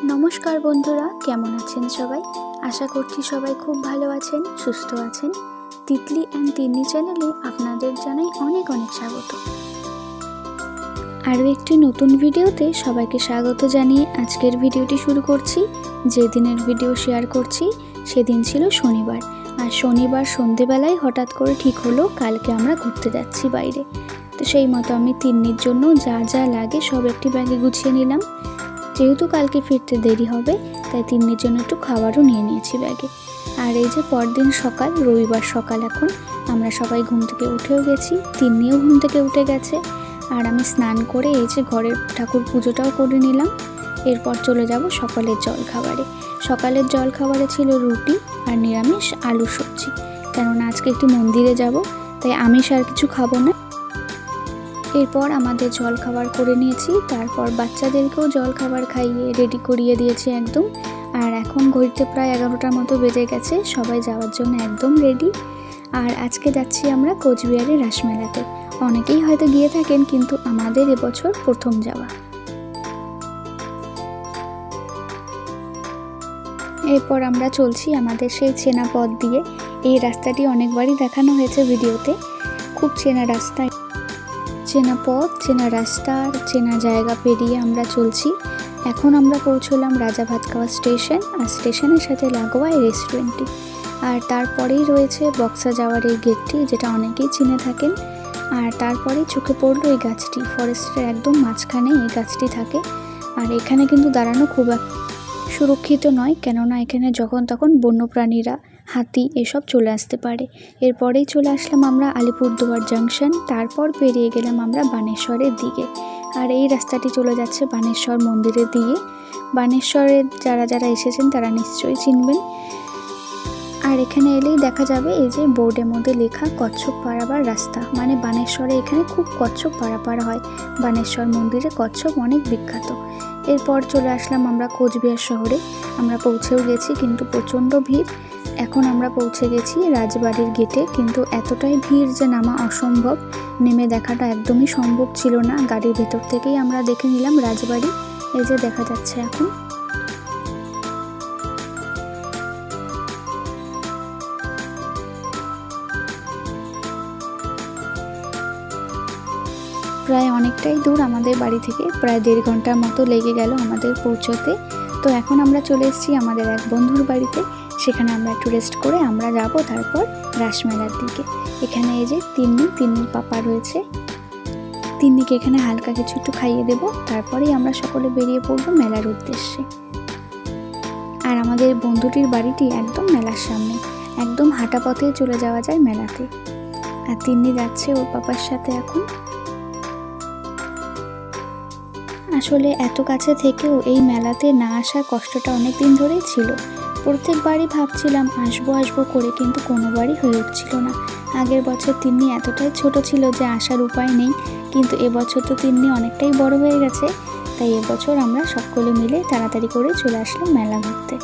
নমস্কার বন্ধুরা, কেমন আছেন সবাই? আশা করছি সবাই খুব ভালো আছেন, সুস্থ আছেন। তিতলি অ্যান্ড তিন্নি চ্যানেলে আপনাদের জানাই অনেক অনেক স্বাগত। আরও একটি নতুন ভিডিওতে সবাইকে স্বাগত জানিয়ে আজকের ভিডিওটি শুরু করছি। যে দিনের ভিডিও শেয়ার করছি সেদিন ছিল শনিবার, আর শনিবার সন্ধেবেলায় হঠাৎ করে ঠিক হলো কালকে আমরা ঘুরতে যাচ্ছি বাইরে। তো সেই মতো আমি তিন্নির জন্য যা যা লাগে সব একটি ব্যাগে গুছিয়ে নিলাম। যেহেতু কালকে ফিরতে দেরি হবে তাই তিন্নির জন্য একটু খাবারও নিয়ে নিয়েছি ব্যাগে। আর এই যে পরদিন সকাল, রবিবার সকাল, এখন আমরা সবাই ঘুম থেকে উঠেও গেছি, তিন্নিও ঘুম থেকে উঠে গেছে। আর আমি স্নান করে এই যে ঘরের ঠাকুর পুজোটাও করে নিলাম। এরপর চলে যাব সকালের জলখাবারে। সকালের জলখাবারে ছিল রুটি আর নিরামিষ আলুর সবজি, কেননা আজকে একটি মন্দিরে যাব, তাই আমিষ আর কিছু খাবো না। এরপর আমাদের জলখাবার করে নিয়েছি, তারপর বাচ্চাদেরকেও জলখাবার খাইয়ে রেডি করিয়ে দিয়েছি একদম। আর এখন ঘড়িতে প্রায় 11টার মতো বেজে গেছে, সবাই যাওয়ার জন্য একদম রেডি। আর আজকে যাচ্ছি আমরা কোচবিহারের রাসমেলাতে। অনেকেই হয়তো গিয়ে থাকেন, কিন্তু আমাদের এবছর প্রথম যাওয়া। এরপর আমরা চলছি আমাদের সেই চেনা পথ দিয়ে। এই রাস্তাটি অনেকবারই দেখানো হয়েছে ভিডিওতে, খুব চেনা রাস্তা, চেনা পথ, চেনা রাস্তা, চেনা জায়গা পেরিয়ে আমরা চলছি। এখন আমরা পৌঁছলাম রাজাভাতখাওয়া স্টেশন, আর স্টেশনের সাথে লাগোয়া এই রেস্টুরেন্টটি। আর তারপরেই রয়েছে বক্সা যাওয়ার এই গেটটি, যেটা অনেকেই চিনে থাকেন। আর তারপরেই চোখে পড়লো এই গাছটি, ফরেস্টের একদম মাঝখানে এই গাছটি থাকে। আর এখানে কিন্তু দাঁড়ানো খুব সুরক্ষিত নয়, কেননা এখানে যখন তখন বন্যপ্রাণীরা, হাতি এসব চলে আসতে পারে। এরপরেই চলে আসলাম আমরা আলিপুরদুয়ার জাংশন, তারপর পেরিয়ে গেলাম আমরা বানেশ্বরের দিকে। আর এই রাস্তাটি চলে যাচ্ছে বানেশ্বর মন্দিরের দিকে। বানেশ্বরের যারা যারা এসেছেন তারা নিশ্চয়ই চিনবেন। আর এখানে এলেই দেখা যাবে এই যে বোর্ডের মধ্যে লেখা কচ্ছপ পারাবার রাস্তা, মানে বানেশ্বরে এখানে খুব কচ্ছপ পারাপার হয়। বানেশ্বর মন্দিরে কচ্ছপ অনেক বিখ্যাত। এরপর চলে আসলাম আমরা কোচবিহার শহরে। আমরা পৌঁছেও গেছি, কিন্তু প্রচণ্ড ভিড়। এখন আমরা পৌঁছে গেছি রাজবাড়ির গেটে, কিন্তু এতটাই ভিড় যে নামা অসম্ভব, নেমে দেখাটা একদমই সম্ভব ছিল না। গাড়ির ভেতর থেকেই আমরা দেখে নিলাম রাজবাড়ি, এই যে দেখা যাচ্ছে এখন। প্রায় অনেকটাই দূর আমাদের বাড়ি থেকে, প্রায় 1.5 ঘন্টার মতো লেগে গেল আমাদের পৌঁছতে। তো এখন আমরা চলে এসেছি আমাদের এক বন্ধুর বাড়িতে, সেখানে আমরা একটু রেস্ট করে আমরা যাব তারপর রাসমেলার দিকে। এখানে এই যে তিন্নির পাপা রয়েছে, তিন্নিকে এখানে হালকা কিছু একটু খাইয়ে দেব, তারপরেই আমরা সকলে বেরিয়ে পড়বো মেলার উদ্দেশ্যে। আর আমাদের বন্ধুটির বাড়িটি একদম মেলার সামনে, একদম হাঁটা পথেই চলে যাওয়া যায় মেলাতে। আর তিন্নি যাচ্ছে ওর পাপার সাথে এখন। আসলে এত কাছে থেকেও এই মেলাতে না আসার কষ্টটা অনেক দিন ধরেই ছিল। প্রত্যেকবারই ভাবছিলাম আসবো করে, কিন্তু কোনোবারই হয়ে উঠছিল না। আগের বছর তিন্নি এতটাই ছোট ছিল যে আসার উপায় নেই, কিন্তু এবছর তো তিন্নি অনেকটাই বড় হয়ে গেছে, তাই এবছর আমরা সকলে মিলে তাড়াতাড়ি করে চলে আসলাম মেলা ঘুরতে।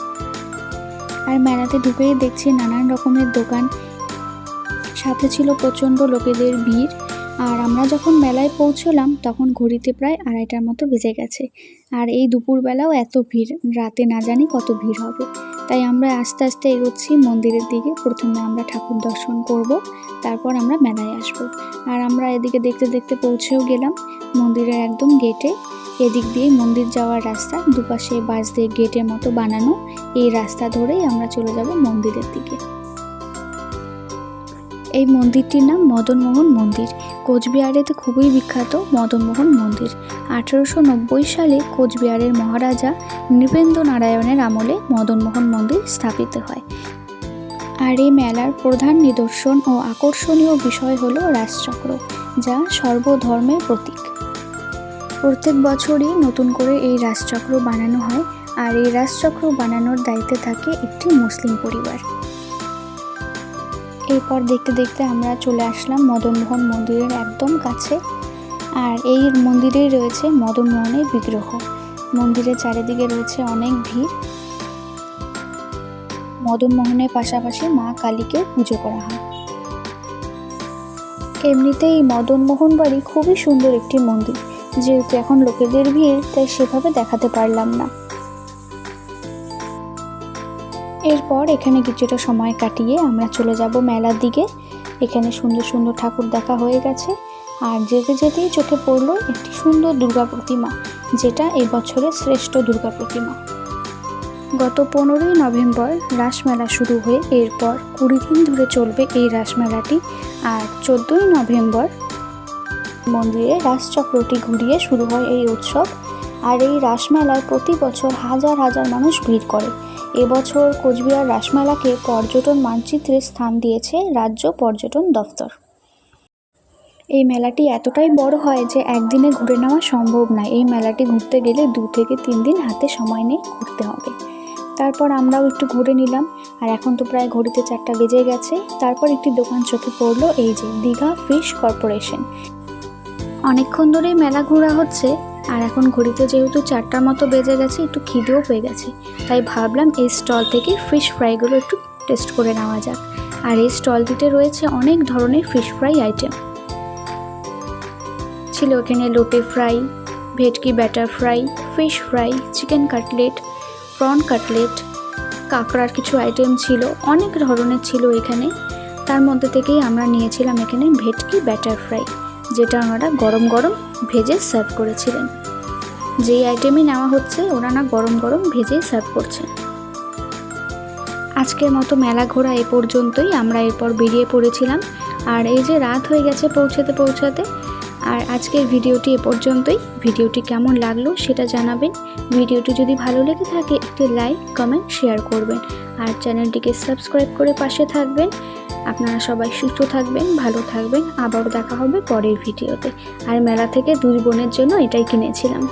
আর মেলাতে ঢুকেই দেখছি নানান রকমের দোকান, সাথে ছিল প্রচণ্ড লোকেদের ভিড়। আর আমরা যখন মেলায় পৌঁছলাম তখন ঘড়িতে প্রায় 2:30টার মতো বেজে গেছে। আর এই দুপুরবেলাও এত ভিড়, রাতে না জানি কত ভিড় হবে। তাই আমরা আস্তে আস্তে এগোচ্ছি মন্দিরের দিকে। প্রথমে আমরা ঠাকুর দর্শন করব, তারপর আমরা মেলায় আসব। আর আমরা এদিকে দেখতে দেখতে পৌঁছেও গেলাম মন্দিরের একদম গেটে। এদিক দিয়ে মন্দির যাওয়ার রাস্তা, দুপাশে বাঁশ দিয়ে গেটের মতো বানানো, এই রাস্তা ধরেই আমরা চলে যাব মন্দিরের দিকে। এই মন্দিরটির নাম মদনমোহন মন্দির। কোচবিহারে তো খুবই বিখ্যাত মদনমোহন মন্দির। 1890 সালে কোচবিহারের মহারাজা নৃপেন্দ্র নারায়ণের আমলে মদনমোহন মন্দির স্থাপিত হয়। আর এই মেলার প্রধান নিদর্শন ও আকর্ষণীয় বিষয় হলো রাসচক্র, যা সর্বধর্মের প্রতীক। প্রত্যেক বছরই নতুন করে এই রাসচক্র বানানো হয়, আর এই রাসচক্র বানানোর দায়িত্বে থাকে একটি মুসলিম পরিবার। এরপর দেখতে দেখতে আমরা চলে আসলাম মদনমোহন মন্দিরের একদম কাছে। আর এই মন্দিরেই রয়েছে মদনমোহনের বিগ্রহ। মন্দিরের চারিদিকে রয়েছে অনেক ভিড়। মদনমোহনের পাশাপাশি মা কালীকেও পুজো করা হয়। এমনিতেই এই মদনমোহন বাড়ি খুবই সুন্দর একটি মন্দির, যেহেতু এখন লোকেদের ভিড় তাই সেভাবে দেখাতে পারলাম না। এরপর এখানে কিছুটা সময় কাটিয়ে আমরা চলে যাব মেলার দিকে। এখানে সুন্দর সুন্দর ঠাকুর দেখা হয়ে গেছে, আর যেতে যেতেই চোখে পড়লো একটি সুন্দর দুর্গা প্রতিমা, যেটা এবছরের শ্রেষ্ঠ দুর্গা প্রতিমা। গত 15ই নভেম্বর রাসমেলা শুরু হয়ে এরপর 20 দিন ধরে চলবে এই রাসমেলাটি, আর 14ই নভেম্বর মন্দিরে রাসচক্রটি ঘুরিয়ে শুরু হয় এই উৎসব। আর এই রাসমেলায় প্রতি বছর হাজার হাজার মানুষ ভিড় করে। এবছর কোচবিহার রাসমেলাকে পর্যটন মানচিত্রে স্থান দিয়েছে রাজ্য পর্যটন দফতর। এই মেলাটি এতটাই বড় হয় যে একদিনে ঘুরে নেওয়া সম্ভব নয়। এই মেলাটি ঘুরতে গেলে 2 থেকে 3 দিন হাতে সময় নিয়ে ঘুরতে হবে। তারপর আমরাও একটু ঘুরে নিলাম, আর এখন তো প্রায় ঘড়িতে 4টা বেজে গেছে। তারপর একটি দোকান চোখে পড়লো, এই যে দীঘা ফিশ কর্পোরেশন। অনেকক্ষণ ধরেই মেলা ঘোরা হচ্ছে, আর এখন ঘড়িতে যেহেতু 4টার মতো বেজে গেছে, একটু খিদেও পেয়ে গেছে, তাই ভাবলাম এই স্টল থেকে ফিশ ফ্রাইগুলো একটু টেস্ট করে নেওয়া যাক। আর এই স্টলটিতে রয়েছে অনেক ধরনের ফিশ ফ্রাই আইটেম। ছিল এখানে লোটে ফ্রাই, ভেটকি batter fry, fish fry, chicken cutlet, prawn cutlet, কাঁকড়ার কিছু আইটেম ছিল, অনেক ধরনের ছিল এখানে। তার মধ্যে থেকেই আমরা নিয়েছিলাম এখানে ভেটকি ব্যাটার ফ্রাই, যেটা ওনারা গরম গরম ভেজে সার্ভ করেছিলেন। যেই আইটেমই নেওয়া হচ্ছে ওনারা গরম গরম ভেজেই সার্ভ করছেন। আজকের মতো মেলা ঘোরা এ পর্যন্তই। আমরা এরপর বেরিয়ে পড়েছিলাম, আর এই যে রাত হয়ে গেছে পৌঁছাতে। আর আজকের ভিডিওটি এ পর্যন্তই। ভিডিওটি কেমন লাগলো সেটা জানাবেন। ভিডিওটি যদি ভালো লেগে থাকে একটি লাইক, কমেন্ট, শেয়ার করবেন, আর চ্যানেলটিকে সাবস্ক্রাইব করে পাশে থাকবেন। আপনারা সবাই সুস্থ থাকবেন, ভালো থাকবেন। আবারও দেখা হবে পরের ভিডিওতে। আর মেলা থেকে 2 বোনের জন্য এটাই কিনেছিলাম।